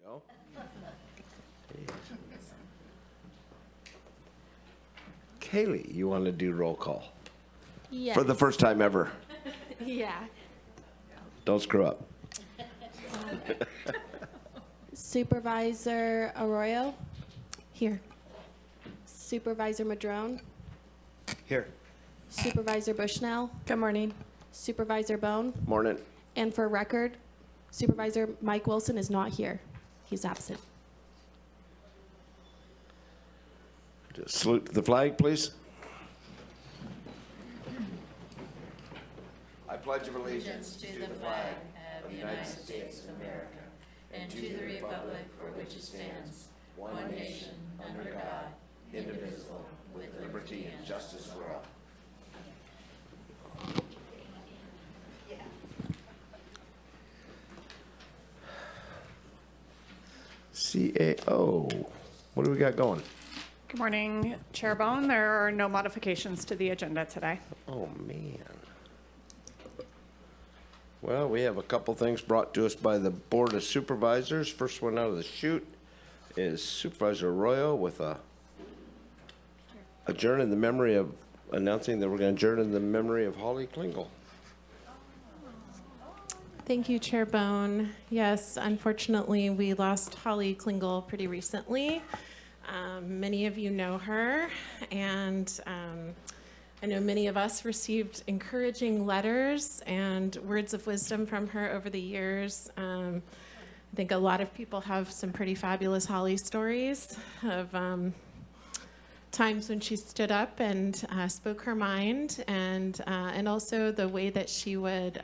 Go. Kaylee, you want to do roll call? Yes. For the first time ever. Yeah. Don't screw up. Supervisor Arroyo? Here. Supervisor Madrone? Here. Supervisor Bushnell? Good morning. Supervisor Bohn? Morning. And for record, Supervisor Mike Wilson is not here. He's absent. Just salute to the flag, please. I pledge allegiance To the flag of the United States of America and to the republic for which it stands, one nation, under God, indivisible, with liberty and justice for all. CAO. What do we got going? Good morning, Chair Bohn. There are no modifications to the agenda today. Oh, man. Well, we have a couple things brought to us by the Board of Supervisors. First one out of the chute is Supervisor Arroyo with announcing that we're going to adjourn in the memory of Holly Klingel. Thank you, Chair Bohn. Yes, unfortunately, we lost Holly Klingel pretty recently. Many of you know her, and I know many of us received encouraging letters and words of wisdom from her over the years. I think a lot of people have some pretty fabulous Holly stories of times when she stood up and spoke her mind, and also the way that she would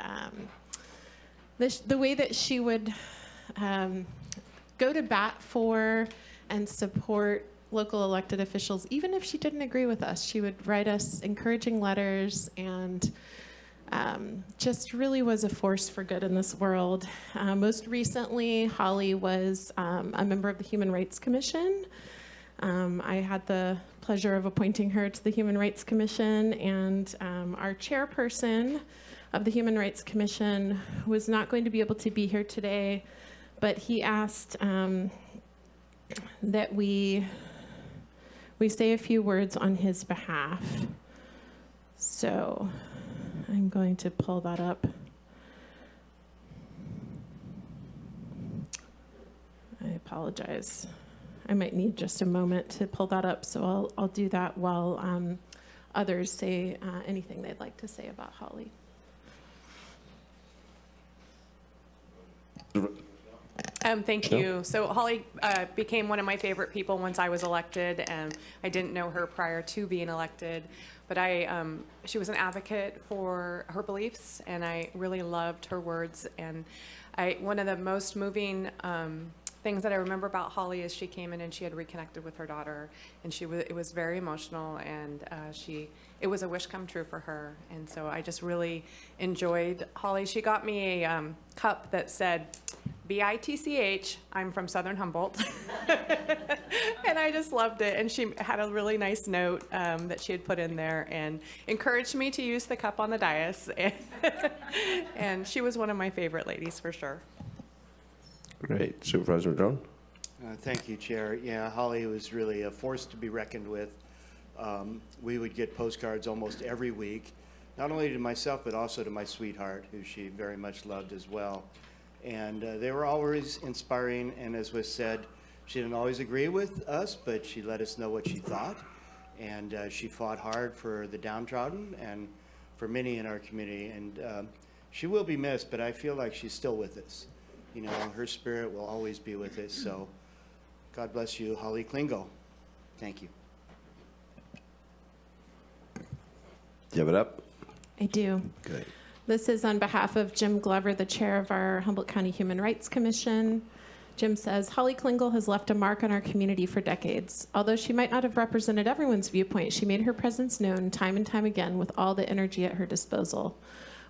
go to bat for and support local elected officials, even if she didn't agree with us. She would write us encouraging letters and just really was a force for good in this world. Most recently, Holly was a member of the Human Rights Commission. I had the pleasure of appointing her to the Human Rights Commission, and our chairperson of the Human Rights Commission was not going to be able to be here today, but he asked that we say a few words on his behalf. So I'm going to pull that up. I apologize. I might need just a moment to pull that up, so I'll do that while others say anything they'd like to say about Holly. Thank you. So Holly became one of my favorite people once I was elected, and I didn't know her prior to being elected, but she was an advocate for her beliefs, and I really loved her words. And one of the most moving things that I remember about Holly is she came in and she had reconnected with her daughter, and it was very emotional, and it was a wish come true for her. And so I just really enjoyed Holly. She got me a cup that said, BITCH, I'm from Southern Humboldt. And I just loved it. And she had a really nice note that she had put in there and encouraged me to use the cup on the dais. And she was one of my favorite ladies for sure. Great. Supervisor Madrone? Thank you, Chair. Yeah, Holly was really a force to be reckoned with. We would get postcards almost every week, not only to myself, but also to my sweetheart, who she very much loved as well. And they were always inspiring, and as was said, she didn't always agree with us, but she let us know what she thought. And she fought hard for the downtrodden and for many in our community. And she will be missed, but I feel like she's still with us. You know, her spirit will always be with us. So God bless you, Holly Klingel. Thank you. Give it up. I do. Good. This is on behalf of Jim Glover, the chair of our Humboldt County Human Rights Commission. Jim says, Holly Klingel has left a mark on our community for decades. Although she might not have represented everyone's viewpoint, she made her presence known time and time again with all the energy at her disposal.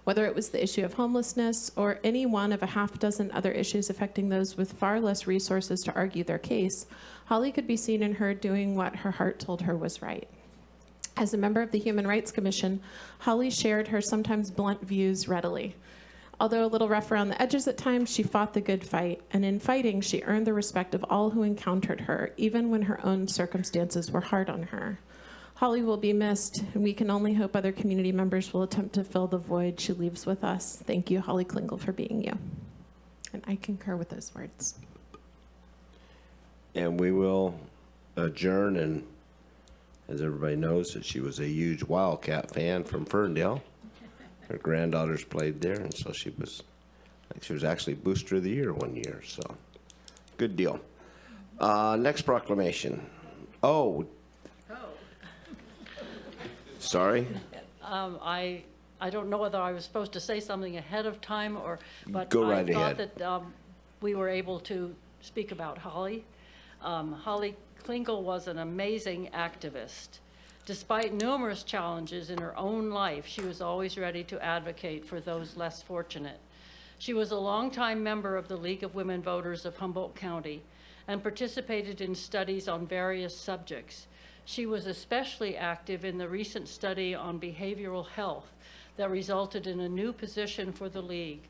Whether it was the issue of homelessness or any one of a half dozen other issues affecting those with far less resources to argue their case, Holly could be seen and heard doing what her heart told her was right. As a member of the Human Rights Commission, Holly shared her sometimes blunt views readily. Although a little rough around the edges at times, she fought the good fight, and in fighting, she earned the respect of all who encountered her, even when her own circumstances were hard on her. Holly will be missed, and we can only hope other community members will attempt to fill the void she leaves with us. Thank you, Holly Klingel, for being you. And I concur with those words. And we will adjourn, and as everybody knows, that she was a huge Wildcat fan from Ferndale. Her granddaughters played there, and so she was actually Booster of the Year one year, so good deal. Next proclamation. Oh. Sorry? I don't know whether I was supposed to say something ahead of time but Go right I thought ahead. that we were able to speak about Holly. Holly Klingel was an amazing activist. Despite numerous challenges in her own life, she was always ready to advocate for those less fortunate. She was a longtime member of the League of Women Voters of Humboldt County and participated in studies on various subjects. She was especially active in the recent study on behavioral health that resulted in a new position for the League.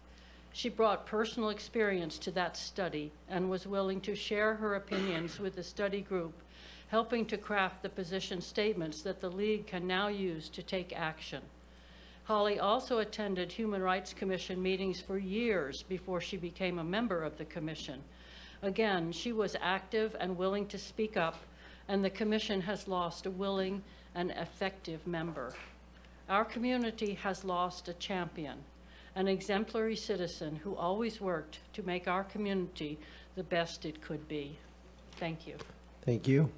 She brought personal experience to that study and was willing to share her opinions with the study group, helping to craft the position statements that the League can now use to take action. Holly also attended Human Rights Commission meetings for years before she became a member of the commission. Again, she was active and willing to speak up, and the commission has lost a willing and effective member. Our community has lost a champion, an exemplary citizen who always worked to make our community the best it could be. Thank you. Thank you.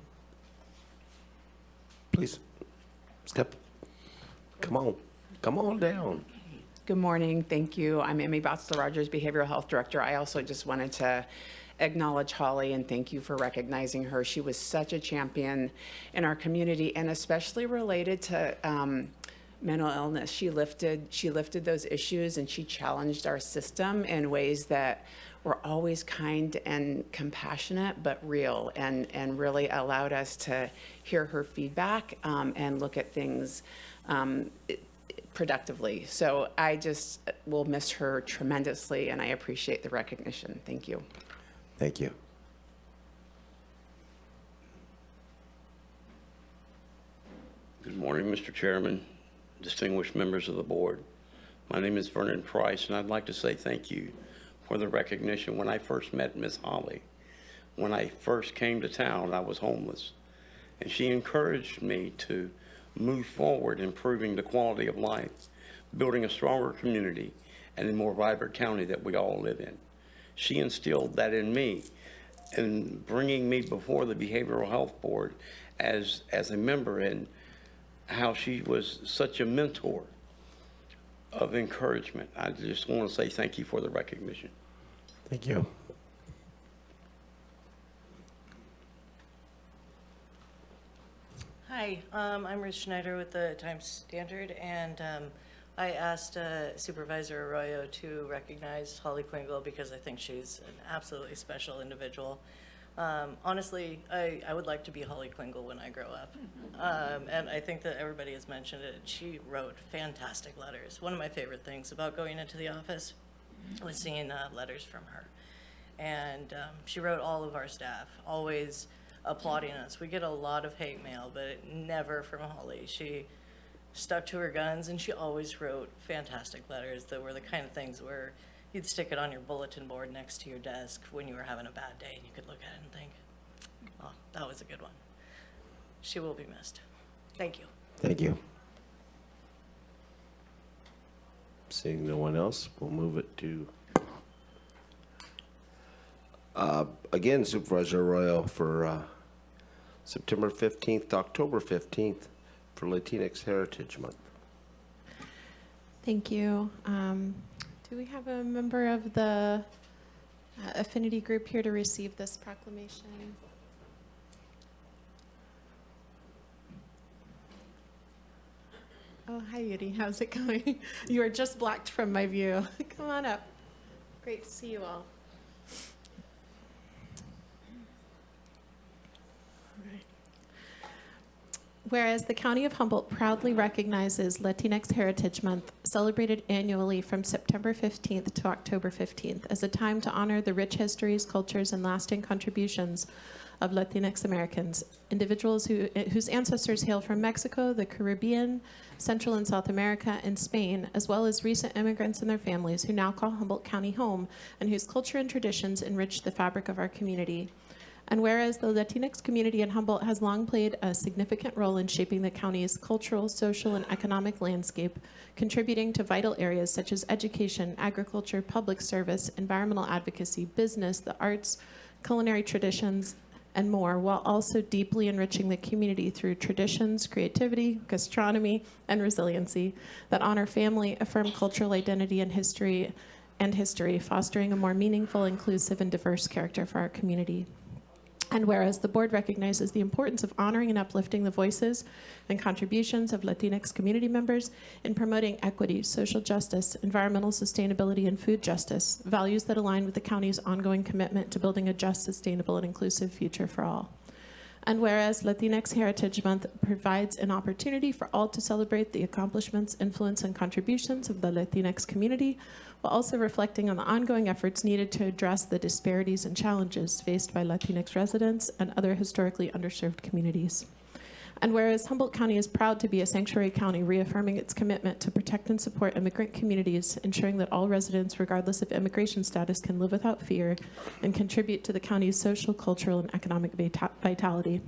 Please, step. Come on down. Good morning. Thank you. I'm Amy Batsler-Rogers, Behavioral Health Director. I also just wanted to acknowledge Holly and thank you for recognizing her. She was such a champion in our community, and especially related to mental illness. She lifted those issues, and she challenged our system in ways that were always kind and compassionate, but real, and really allowed us to hear her feedback and look at things productively. So I just will miss her tremendously, and I appreciate the recognition. Thank you. Thank you. Good morning, Mr. Chairman, distinguished members of the board. My name is Vernon Price, and I'd like to say thank you for the recognition. When I first met Ms. Holly, when I first came to town, I was homeless, and she encouraged me to move forward, improving the quality of life, building a stronger community, and a more vibrant county that we all live in. She instilled that in me, and bringing me before the Behavioral Health Board as a member, and how she was such a mentor of encouragement. I just want to say thank you for the recognition. Thank you. Hi, I'm Ruth Schneider with the Times Standard, and I asked Supervisor Arroyo to recognize Holly Klingel because I think she's an absolutely special individual. Honestly, I would like to be Holly Klingel when I grow up. And I think that everybody has mentioned it. She wrote fantastic letters. One of my favorite things about going into the office was seeing letters from her. And she wrote all of our staff, always applauding us. We get a lot of hate mail, but never from Holly. She stuck to her guns, and she always wrote fantastic letters that were the kind of things where you'd stick it on your bulletin board next to your desk when you were having a bad day, and you could look at it and think, oh, that was a good one. She will be missed. Thank you. Thank you. Seeing no one else, we'll move it to, again, Supervisor Arroyo for September 15th to October 15th for Latinx Heritage Month. Thank you. Do we have a member of the affinity group here to receive this proclamation? Oh, hi, Yudi. How's it going? You are just blocked from my view. Come on up. Great to see you all. Whereas the County of Humboldt proudly recognizes Latinx Heritage Month, celebrated annually from September 15th to October 15th, as a time to honor the rich histories, cultures, and lasting contributions of Latinx Americans, individuals whose ancestors hail from Mexico, the Caribbean, Central and South America, and Spain, as well as recent immigrants and their families who now call Humboldt County home, and whose culture and traditions enrich the fabric of our community. And whereas the Latinx community in Humboldt has long played a significant role in shaping the county's cultural, social, and economic landscape, contributing to vital areas such as education, agriculture, public service, environmental advocacy, business, the arts, culinary traditions, and more, while also deeply enriching the community through traditions, creativity, gastronomy, and resiliency that honor family, affirm cultural identity and history, fostering a more meaningful, inclusive, and diverse character for our community. And whereas the board recognizes the importance of honoring and uplifting the voices and contributions of Latinx community members in promoting equity, social justice, environmental sustainability, and food justice, values that align with the county's ongoing commitment to building a just, sustainable, and inclusive future for all. And whereas Latinx Heritage Month provides an opportunity for all to celebrate the accomplishments, influence, and contributions of the Latinx community, while also reflecting on the ongoing efforts needed to address the disparities and challenges faced by Latinx residents and other historically underserved communities. And whereas Humboldt County is proud to be a sanctuary county, reaffirming its commitment to protect and support immigrant communities, ensuring that all residents, regardless of immigration status, can live without fear and contribute to the county's social, cultural, and economic vitality.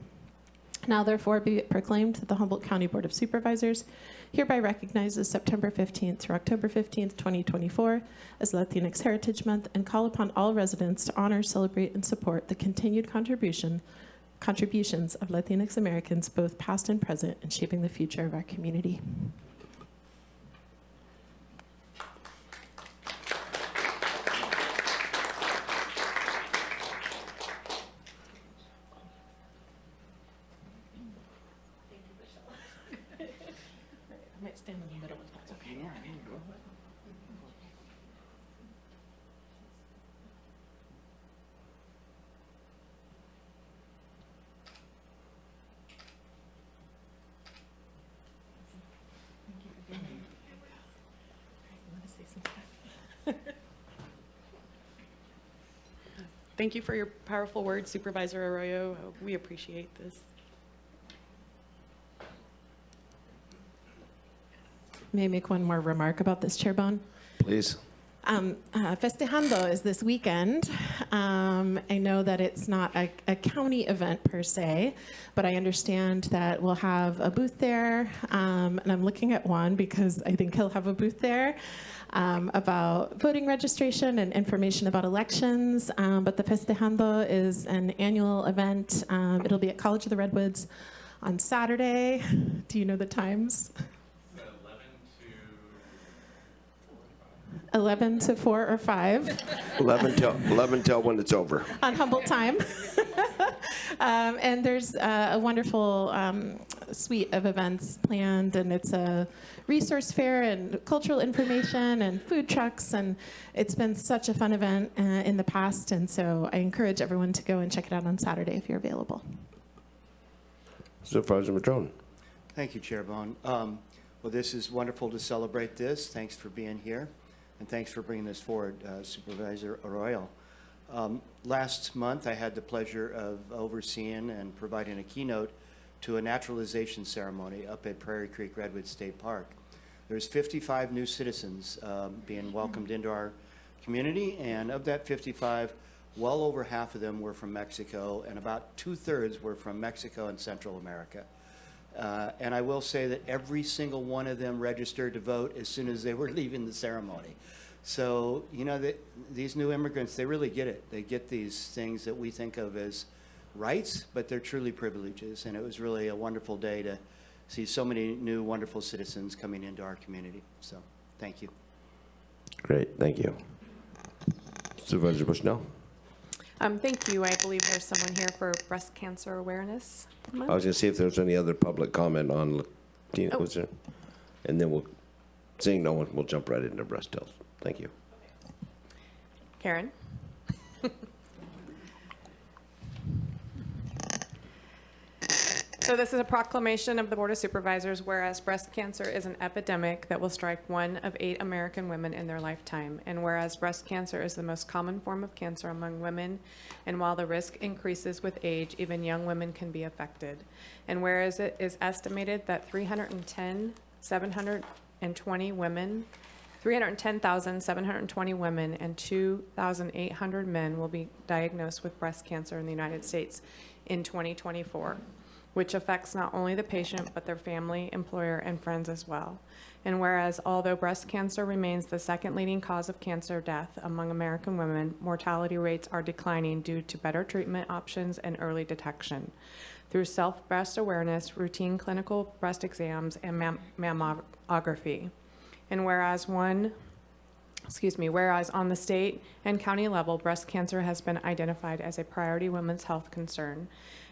Now, therefore, be it proclaimed that the Humboldt County Board of Supervisors hereby recognizes September 15th through October 15th, 2024 as Latinx Heritage Month, and call upon all residents to honor, celebrate, and support the continued contributions of Latinx Americans, both past and present, in shaping the future of our community. I might stand in the middle if that's okay. Thank you for your powerful words, Supervisor Arroyo. We appreciate this. May I make one more remark about this, Chair Bohn? Please. Festejando is this weekend. I know that it's not a county event per se, but I understand that we'll have a booth there, and I'm looking at Juan because I think he'll have a booth there about voting registration and information about elections. But the Festejando is an annual event. It'll be at College of the Redwoods on Saturday. Do you know the times? 11 to 4 or 5. 11 till when it's over. On Humboldt time. And there's a wonderful suite of events planned, and it's a resource fair and cultural information and food trucks, and it's been such a fun event in the past, and so I encourage everyone to go and check it out on Saturday if you're available. Supervisor Madrone. Thank you, Chair Bohn. Well, this is wonderful to celebrate this. Thanks for being here, and thanks for bringing this forward, Supervisor Arroyo. Last month, I had the pleasure of overseeing and providing a keynote to a naturalization ceremony up at Prairie Creek Redwood State Park. There's 55 new citizens being welcomed into our community, and of that 55, well over half of them were from Mexico, and about 2/3 were from Mexico and Central America. And I will say that every single one of them registered to vote as soon as they were leaving the ceremony. So, you know, these new immigrants, they really get it. They get these things that we think of as rights, but they're truly privileges. And it was really a wonderful day to see so many new wonderful citizens coming into our community. So, thank you. Great, thank you. Supervisor Bushnell. Thank you. I believe there's someone here for Breast Cancer Awareness Month. I was going to see if there's any other public comment on Latina, was there? And then seeing no one, we'll jump right into breast health. Thank you. Karen? So this is a proclamation of the Board of Supervisors, whereas breast cancer is an epidemic that will strike 1 of 8 American women in their lifetime, and whereas breast cancer is the most common form of cancer among women, and while the risk increases with age, even young women can be affected. And whereas it is estimated that 310,720 women and 2,800 men will be diagnosed with breast cancer in the United States in 2024, which affects not only the patient, but their family, employer, and friends as well. And whereas although breast cancer remains the second leading cause of cancer death among American women, mortality rates are declining due to better treatment options and early detection. Through self-breast awareness, routine clinical breast exams, and mammography. And whereas on the state and county level, breast cancer has been identified as a priority women's health concern.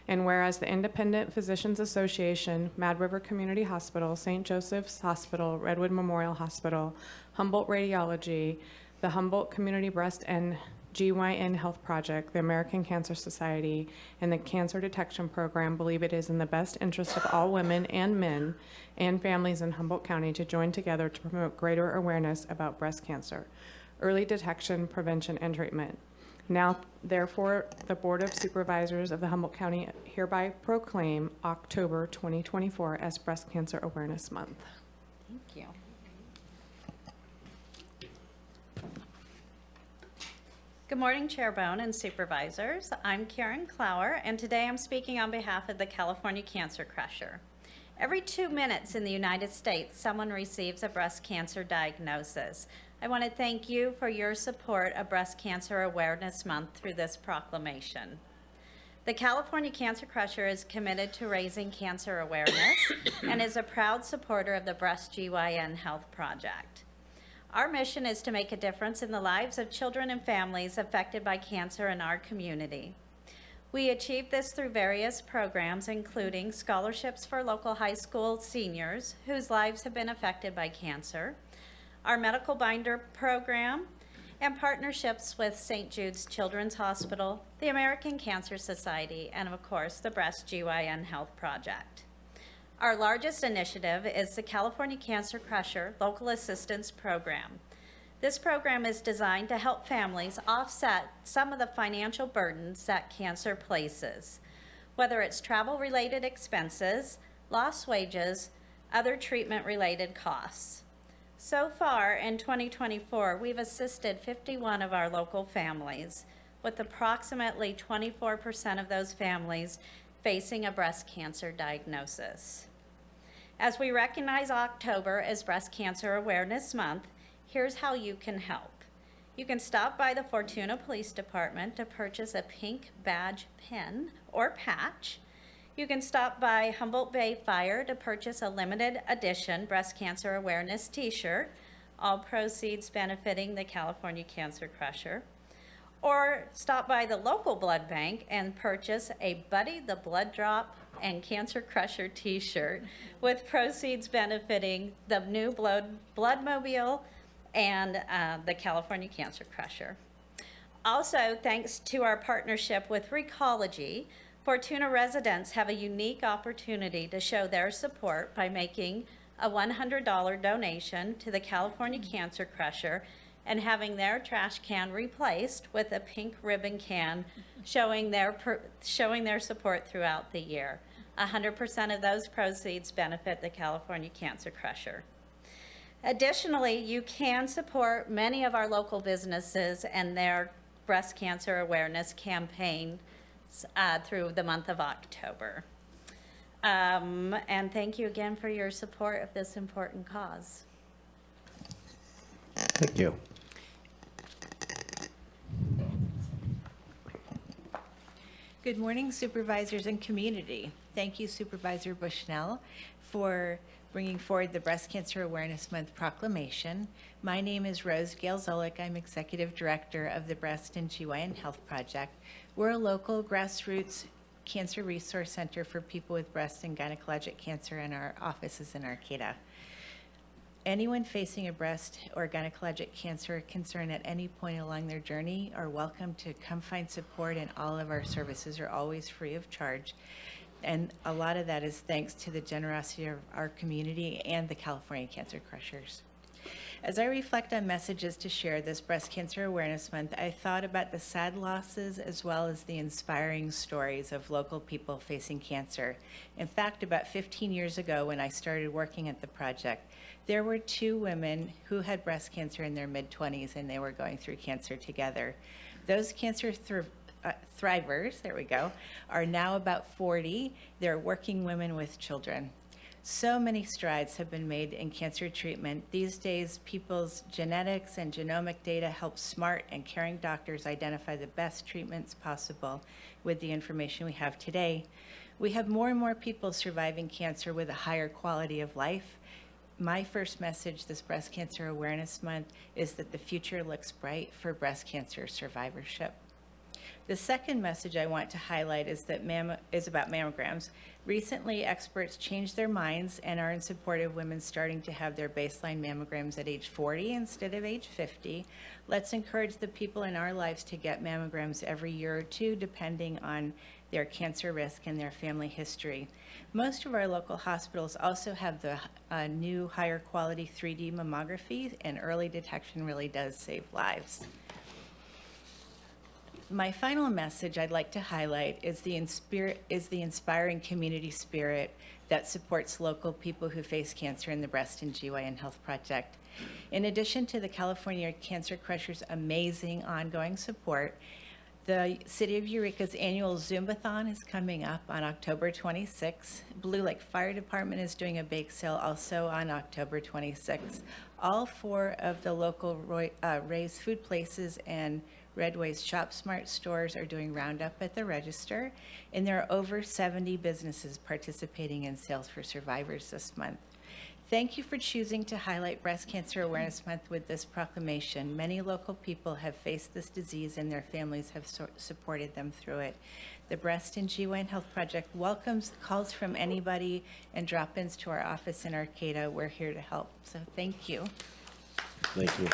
And whereas the Independent Physicians Association, Mad River Community Hospital, St. Joseph's Hospital, Redwood Memorial Hospital, Humboldt Radiology, the Humboldt Community Breast and GYN Health Project, the American Cancer Society, and the Cancer Detection Program believe it is in the best interest of all women and men and families in Humboldt County to join together to promote greater awareness about breast cancer, early detection, prevention, and treatment. Now, therefore, the Board of Supervisors of the Humboldt County hereby proclaim October 2024 as Breast Cancer Awareness Month. Thank you. Good morning, Chair Bohn and Supervisors. I'm Karen Clower, and today I'm speaking on behalf of the California Cancer Crusher. Every 2 minutes in the United States, someone receives a breast cancer diagnosis. I want to thank you for your support of Breast Cancer Awareness Month through this proclamation. The California Cancer Crusher is committed to raising cancer awareness and is a proud supporter of the Breast GYN Health Project. Our mission is to make a difference in the lives of children and families affected by cancer in our community. We achieve this through various programs, including scholarships for local high school seniors whose lives have been affected by cancer, our medical binder program, and partnerships with St. Jude's Children's Hospital, the American Cancer Society, and of course, the Breast GYN Health Project. Our largest initiative is the California Cancer Crusher Local Assistance Program. This program is designed to help families offset some of the financial burdens that cancer places, whether it's travel-related expenses, lost wages, other treatment-related costs. So far in 2024, we've assisted 51 of our local families, with approximately 24% of those families facing a breast cancer diagnosis. As we recognize October as Breast Cancer Awareness Month, here's how you can help. You can stop by the Fortuna Police Department to purchase a pink badge pin or patch. You can stop by Humboldt Bay Fire to purchase a limited edition Breast Cancer Awareness t-shirt, all proceeds benefiting the California Cancer Crusher. Or stop by the local blood bank and purchase a Buddy the Blood Drop and Cancer Crusher t-shirt with proceeds benefiting the new Bloodmobile and the California Cancer Crusher. Also, thanks to our partnership with Recology, Fortuna residents have a unique opportunity to show their support by making a $100 donation to the California Cancer Crusher and having their trash can replaced with a pink ribbon can, showing their support throughout the year. 100% of those proceeds benefit the California Cancer Crusher. Additionally, you can support many of our local businesses and their breast cancer awareness campaign through the month of October. And thank you again for your support of this important cause. Thank you. Good morning, supervisors and community. Thank you, Supervisor Bushnell, for bringing forward the Breast Cancer Awareness Month proclamation. My name is Rose Gail Zolik. I'm Executive Director of the Breast and GYN Health Project. We're a local grassroots cancer resource center for people with breast and gynecologic cancer, and our office is in Arcata. Anyone facing a breast or gynecologic cancer concern at any point along their journey are welcome to come find support, and all of our services are always free of charge. And a lot of that is thanks to the generosity of our community and the California Cancer Crushers. As I reflect on messages to share this Breast Cancer Awareness Month, I thought about the sad losses as well as the inspiring stories of local people facing cancer. In fact, about 15 years ago when I started working at the project, there were 2 women who had breast cancer in their mid-20s and they were going through cancer together. Those cancer thrivers, there we go, are now about 40. They're working women with children. So many strides have been made in cancer treatment. These days, people's genetics and genomic data help smart and caring doctors identify the best treatments possible with the information we have today. We have more and more people surviving cancer with a higher quality of life. My first message this Breast Cancer Awareness Month is that the future looks bright for breast cancer survivorship. The second message I want to highlight is about mammograms. Recently, experts changed their minds and are in support of women starting to have their baseline mammograms at age 40 instead of age 50. Let's encourage the people in our lives to get mammograms every year or 2, depending on their cancer risk and their family history. Most of our local hospitals also have the new higher quality 3D mammography, and early detection really does save lives. My final message I'd like to highlight is the inspiring community spirit that supports local people who face cancer in the Breast and GYN Health Project. In addition to the California Cancer Crushers' amazing ongoing support, the City of Eureka's annual Zumbathon is coming up on October 26th. Blue Lake Fire Department is doing a bake sale also on October 26th. All 4 of the local Ray's Food Places and Redway's Shop Smart stores are doing Roundup at the register, and there are over 70 businesses participating in Sales for Survivors this month. Thank you for choosing to highlight Breast Cancer Awareness Month with this proclamation. Many local people have faced this disease and their families have supported them through it. The Breast and GYN Health Project welcomes calls from anybody and drop-ins to our office in Arcata. We're here to help, so thank you. Thank you.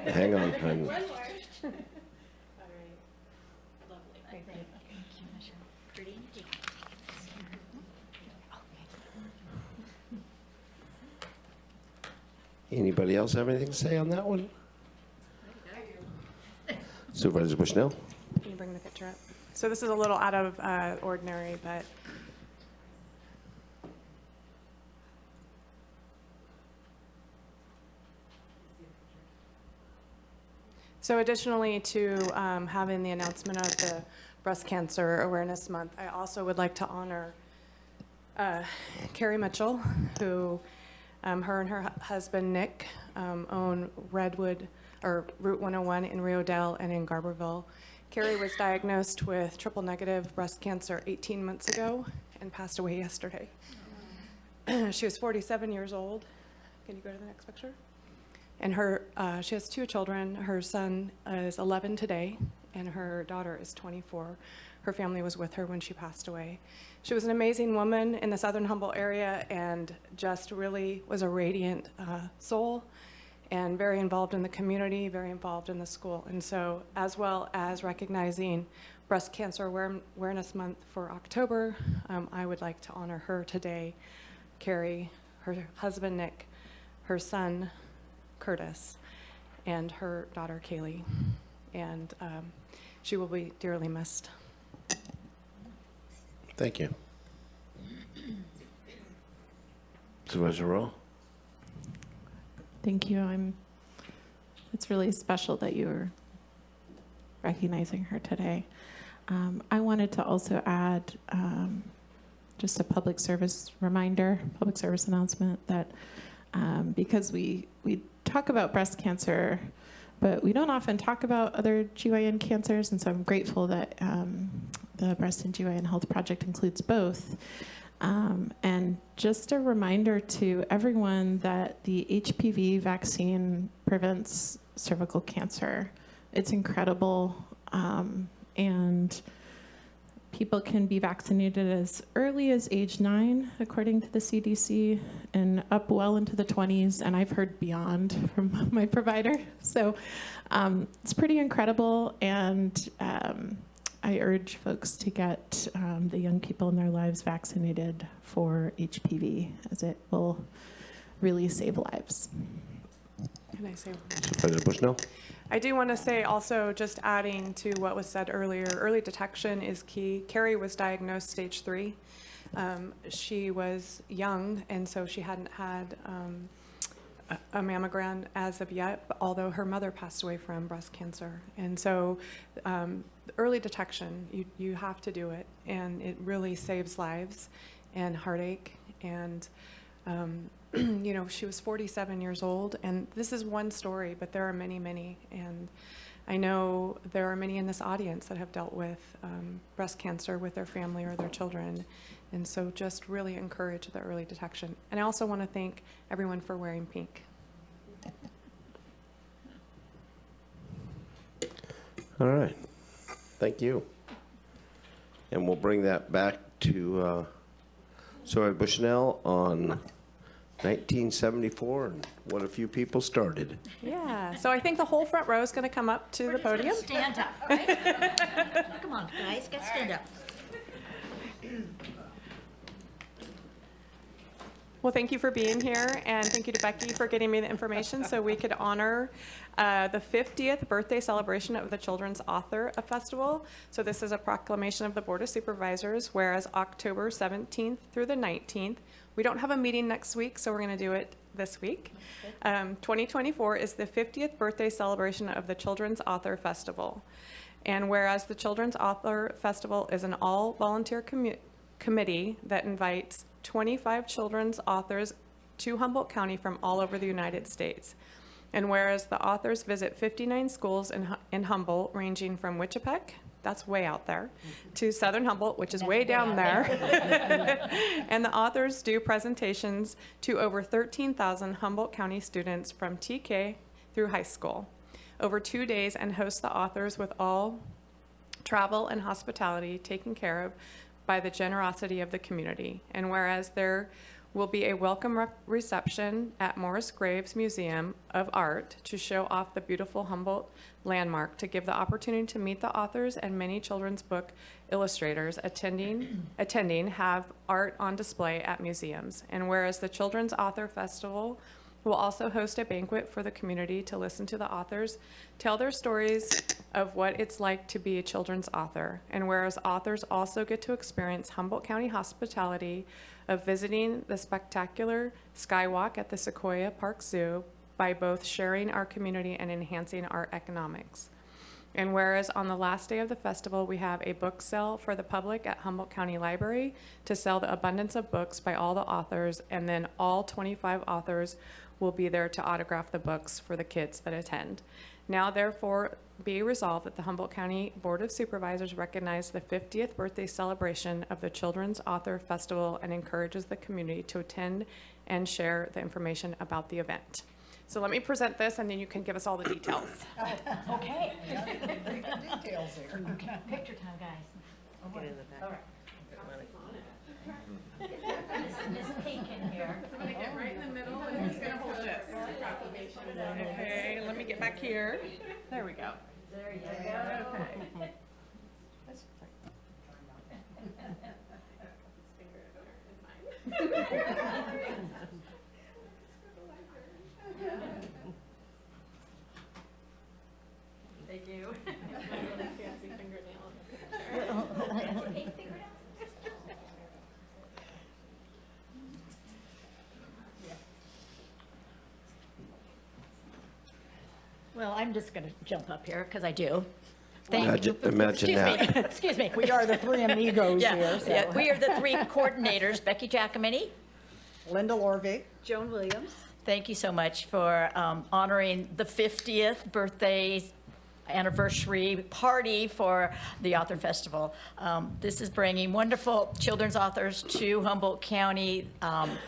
Hang on. Anybody else have anything to say on that one? Supervisor Bushnell? Can you bring the picture up? So this is a little out of ordinary, but so additionally to having the announcement of the Breast Cancer Awareness Month, I also would like to honor Carrie Mitchell, who her and her husband Nick own Route 101 in Rio Dell and in Garberville. Carrie was diagnosed with triple-negative breast cancer 18 months ago and passed away yesterday. She was 47 years old. Can you go to the next picture? And she has 2 children. Her son is 11 today, and her daughter is 24. Her family was with her when she passed away. She was an amazing woman in the southern Humboldt area and just really was a radiant soul and very involved in the community, very involved in the school. And so, as well as recognizing Breast Cancer Awareness Month for October, I would like to honor her today, Carrie, her husband Nick, her son Curtis, and her daughter Kaylee. And she will be dearly missed. Thank you. Supervisor Rowe? Thank you. It's really special that you are recognizing her today. I wanted to also add just a public service reminder, public service announcement that because we talk about breast cancer, but we don't often talk about other GYN cancers, and so I'm grateful that the Breast and GYN Health Project includes both. And just a reminder to everyone that the HPV vaccine prevents cervical cancer. It's incredible. And people can be vaccinated as early as age 9, according to the CDC, and up well into the 20s, and I've heard beyond from my provider. So it's pretty incredible, and I urge folks to get the young people in their lives vaccinated for HPV, as it will really save lives. Can I say one? Supervisor Bushnell? I do want to say also, just adding to what was said earlier, early detection is key. Carrie was diagnosed stage 3. She was young, and so she hadn't had a mammogram as of yet, although her mother passed away from breast cancer. And so early detection, you have to do it, and it really saves lives and heartache. And you know, she was 47 years old, and this is one story, but there are many, many. And I know there are many in this audience that have dealt with breast cancer with their family or their children. And so just really encourage the early detection. And I also want to thank everyone for wearing pink. All right. Thank you. And we'll bring that back to Supervisor Bushnell on 1974 and what a few people started. Yeah, so I think the whole front row is going to come up to the podium. Stand up, right? Come on, guys, get stand up. Well, thank you for being here, and thank you to Becky for getting me the information so we could honor the 50th birthday celebration of the Children's Author Festival. So this is a proclamation of the Board of Supervisors, whereas October 17th through the 19th, we don't have a meeting next week, so we're going to do it this week. 2024 is the 50th birthday celebration of the Children's Author Festival. And whereas the Children's Author Festival is an all-volunteer committee that invites 25 children's authors to Humboldt County from all over the United States. And whereas the authors visit 59 schools in Humboldt, ranging from Wichipec, that's way out there, to Southern Humboldt, which is way down there. And the authors do presentations to over 13,000 Humboldt County students from TK through high school over 2 days, and host the authors with all travel and hospitality taken care of by the generosity of the community. And whereas there will be a welcome reception at Morris Graves Museum of Art to show off the beautiful Humboldt landmark, to give the opportunity to meet the authors, and many children's book illustrators attending have art on display at museums. And whereas the Children's Author Festival will also host a banquet for the community to listen to the authors tell their stories of what it's like to be a children's author. And whereas authors also get to experience Humboldt County hospitality of visiting the spectacular skywalk at the Sequoia Park Zoo by both sharing our community and enhancing our economics. And whereas on the last day of the festival, we have a book sale for the public at Humboldt County Library to sell the abundance of books by all the authors, and then all 25 authors will be there to autograph the books for the kids that attend. Now, therefore, be resolved that the Humboldt County Board of Supervisors recognize the 50th birthday celebration of the Children's Author Festival and encourages the community to attend and share the information about the event. So let me present this, and then you can give us all the details. Okay. Details there. Picture time, guys. Get in the back. All right. Miss Pink in here. I'm gonna get right in the middle, and he's gonna hold this. Okay, let me get back here. There we go. There you go. Okay. Thank you. Fancy fingernail. Well, I'm just going to jump up here because I do. Thank you. Imagine Excuse that. me. Excuse me. We are the three amigos Yeah, here. So. yeah, we are the three coordinators, Becky Giacomini. Linda Lorvig. Joan Williams. Thank you so much for honoring the 50th birthday anniversary party for the Author Festival. This is bringing wonderful children's authors to Humboldt County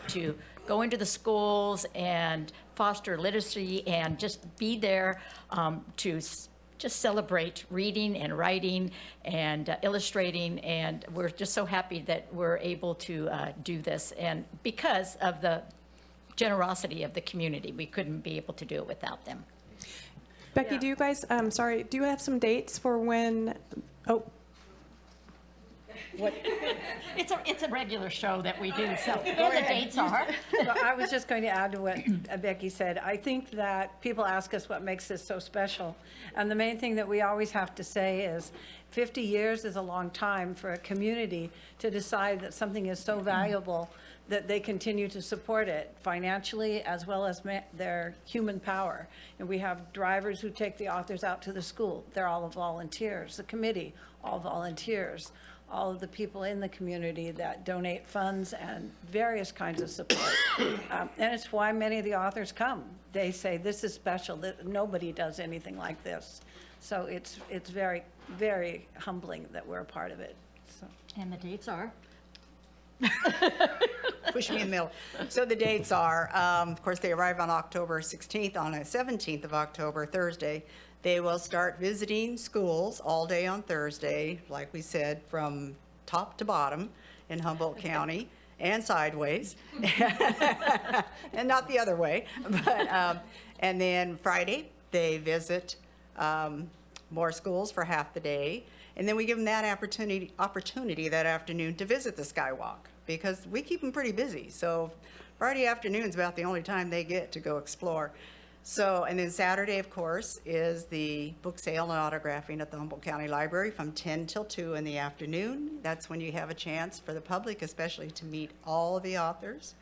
to go into the schools and foster literacy and just be there to just celebrate reading and writing and illustrating. And we're just so happy that we're able to do this. And because of the generosity of the community, we couldn't be able to do it without them. Becky, do you guys, do you have some dates for when, oh, It's a regular show that we do, so here the dates are. Well, I was just going to add to what Becky said. I think that people ask us what makes this so special. And the main thing that we always have to say is 50 years is a long time for a community to decide that something is so valuable that they continue to support it financially as well as their human power. And we have drivers who take the authors out to the school. They're all volunteers. The committee, all volunteers. All of the people in the community that donate funds and various kinds of support. And it's why many of the authors come. They say, this is special, that nobody does anything like this. So it's very, very humbling that we're a part of it. So. And the dates are? Push me in the middle. So the dates are, of course, they arrive on October 16th. On the 17th of October, Thursday, they will start visiting schools all day on Thursday, like we said, from top to bottom in Humboldt County and sideways, and not the other way. But, and then Friday, they visit more schools for half the day. And then we give them that opportunity that afternoon to visit the Skywalk, because we keep them pretty busy. So Friday afternoon is about the only time they get to go explore. So, and then Saturday, of course, is the book sale and autographing at the Humboldt County Library from 10 till 2 in the afternoon. That's when you have a chance for the public, especially, to meet all of the authors,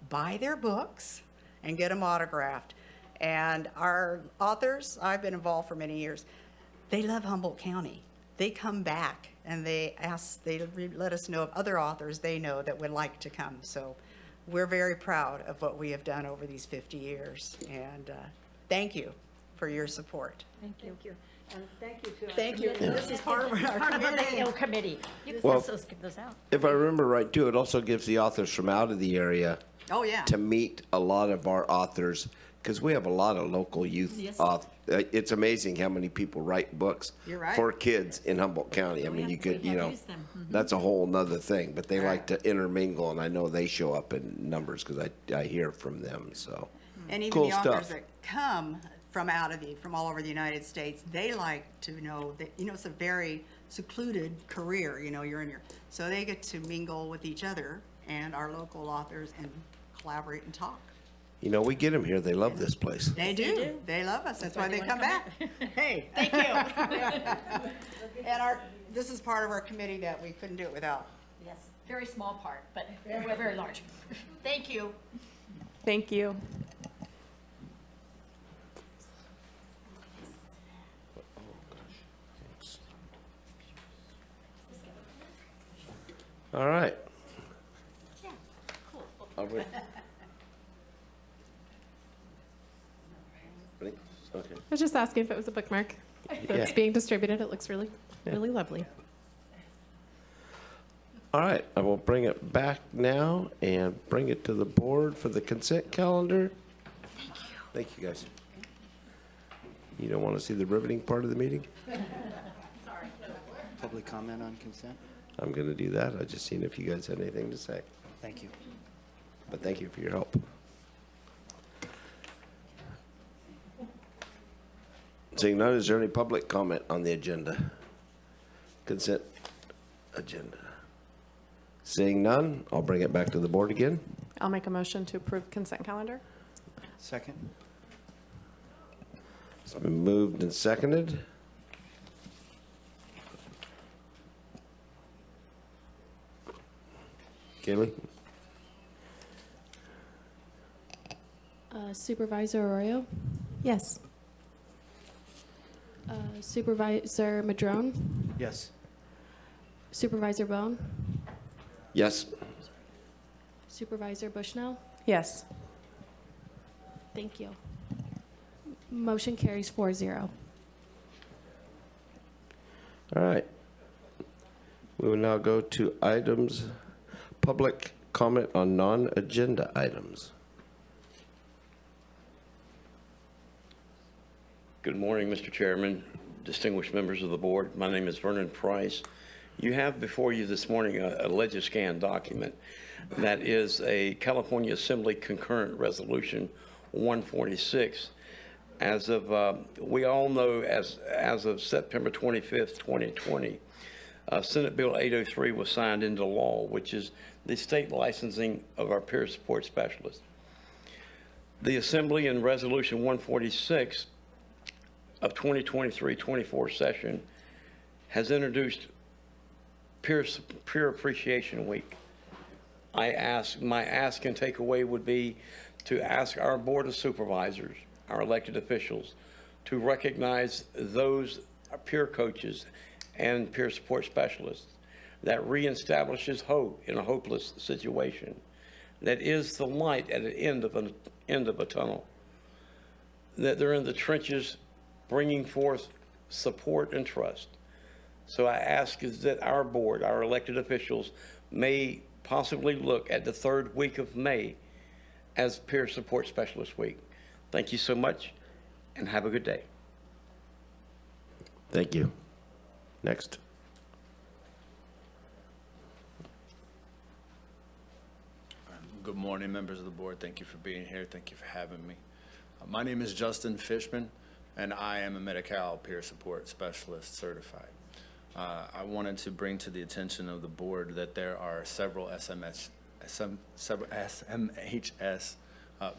buy their books, and get them autographed. And our authors, I've been involved for many years, they love Humboldt County. They come back and they let us know of other authors they know that would like to come. So we're very proud of what we have done over these 50 years. And thank you for your support. Thank you. Thank you. And thank you to Thank you. This is part of our Part of committee. the committee. You Well, can get those out. If I remember right, too, it also gives the authors from out of the area Oh, yeah. to meet a lot of our authors, because we have a lot of local youth Yes. It's amazing how many people write books You're right. for kids in Humboldt County. I mean, you could, we you have know, used them. Mhm. that's a whole nother thing, but they like Right. to intermingle, and I know they show up in numbers because I hear from them, so. And even Cool the authors stuff. that come from from all over the United States, they like to know that, you know, it's a very secluded career, you know, so they get to mingle with each other and our local authors and collaborate and talk. You know, we get them here. They love this place. They do. They love us. That's why they come back. Hey, thank you. And this is part of our committee that we couldn't do it without. Yes, very small part, but we're very large. Thank you. thank you. All right. Are we- Ready? Okay. I was just asking if it was a bookmark that's Yeah. being distributed. It looks really, really lovely. All right, I will bring it back now and bring it to the board for the consent calendar. Thank you, guys. You don't want to see the riveting part of the meeting? Public comment on consent? I'm going to do that. I just seen if you guys had anything to say. Thank you. But thank you for your help. Seeing none, is there any public comment on the agenda? Consent agenda. Seeing none, I'll bring it back to the board again. I'll make a motion to approve consent calendar. Second? It's been moved and seconded. Kaylee? Supervisor Arroyo, Yes. Supervisor Madrone, Yes. Supervisor Bohn, Yes. Supervisor Bushnell. Yes. Thank you. Motion carries 4-0. All right. We will now go to items, public comment on non-agenda items. Good morning, Mr. Chairman, distinguished members of the board. My name is Vernon Price. You have before you this morning a Legiscan document that is a California Assembly Concurrent Resolution 146. As of, we all know, as of September 25th, 2020, Senate Bill 803 was signed into law, which is the state licensing of our peer support specialists. The Assembly in Resolution 146 of 2023-24 session has introduced Peer Appreciation Week. My ask and takeaway would be to ask our Board of Supervisors, our elected officials, to recognize those peer coaches and peer support specialists that reestablishes hope in a hopeless situation, that is the light at the end of a tunnel, that they're in the trenches bringing forth support and trust. So I ask is that our board, our elected officials, may possibly look at the third week of May as Peer Support Specialist Week. Thank you so much, and have a good day. Thank you. Next. Good morning, members of the board. Thank you for being here. Thank you for having me. My name is Justin Fishman, and I am a Medi-Cal Peer Support Specialist certified. I wanted to bring to the attention of the board that there are several SMHS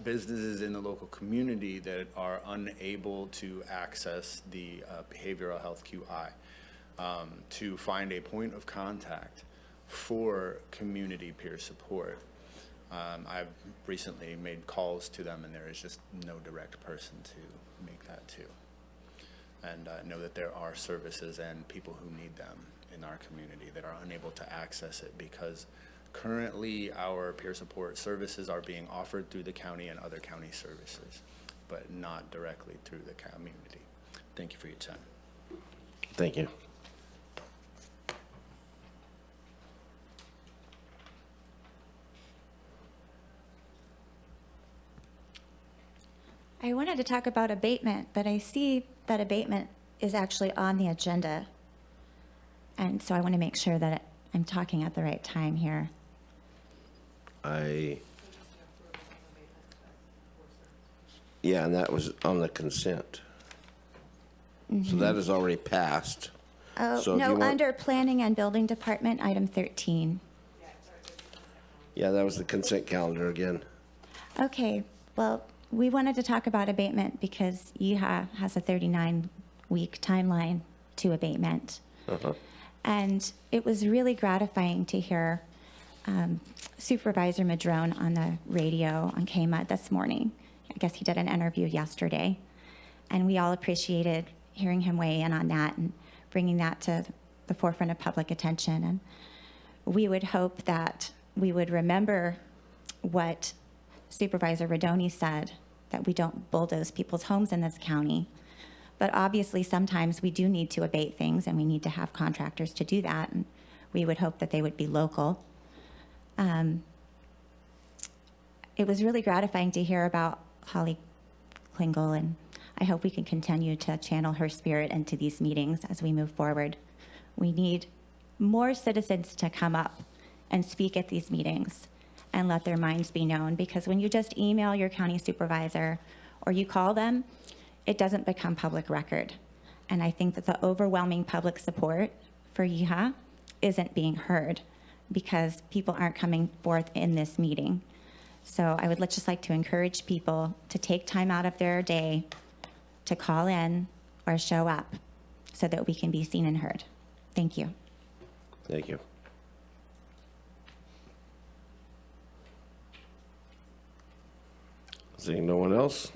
businesses in the local community that are unable to access the behavioral health QI to find a point of contact for community peer support. I've recently made calls to them, and there is just no direct person to make that to. And know that there are services and people who need them in our community that are unable to access it because currently our peer support services are being offered through the county and other county services, but not directly through the community. Thank you for your time. Thank you. I wanted to talk about abatement, but I see that abatement is actually on the agenda. And so I want to make sure that I'm talking at the right time here. Yeah, and that was on the consent. So that is already passed. Oh, So if you no, want- under Planning and Building Department, item 13. Yeah, that was the consent calendar again. Okay, well, we wanted to talk about abatement because YEHA has a 39-week timeline to abatement. And it was really gratifying to hear Supervisor Madrone on the radio on KMUD this morning. I guess he did an interview yesterday. And we all appreciated hearing him weigh in on that and bringing that to the forefront of public attention. And we would hope that we would remember what Supervisor Radoni said, that we don't bulldoze people's homes in this county. But obviously, sometimes we do need to abate things, and we need to have contractors to do that. And we would hope that they would be local. It was really gratifying to hear about Holly Klingel, and I hope we can continue to channel her spirit into these meetings as we move forward. We need more citizens to come up and speak at these meetings and let their minds be known, because when you just email your county supervisor or you call them, it doesn't become public record. And I think that the overwhelming public support for YEHA isn't being heard because people aren't coming forth in this meeting. So I would just like to encourage people to take time out of their day to call in or show up so that we can be seen and heard. Thank you. Thank you. Seeing no one else?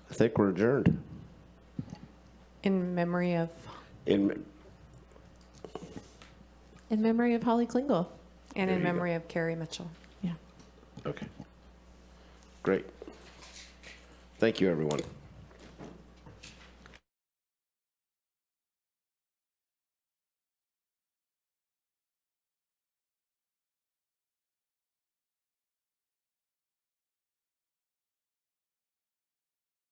I think we're adjourned. In memory of? In memory of Holly Klingel. And There in you go. memory of Carrie Mitchell. Yeah. Okay. Great. Thank you, everyone.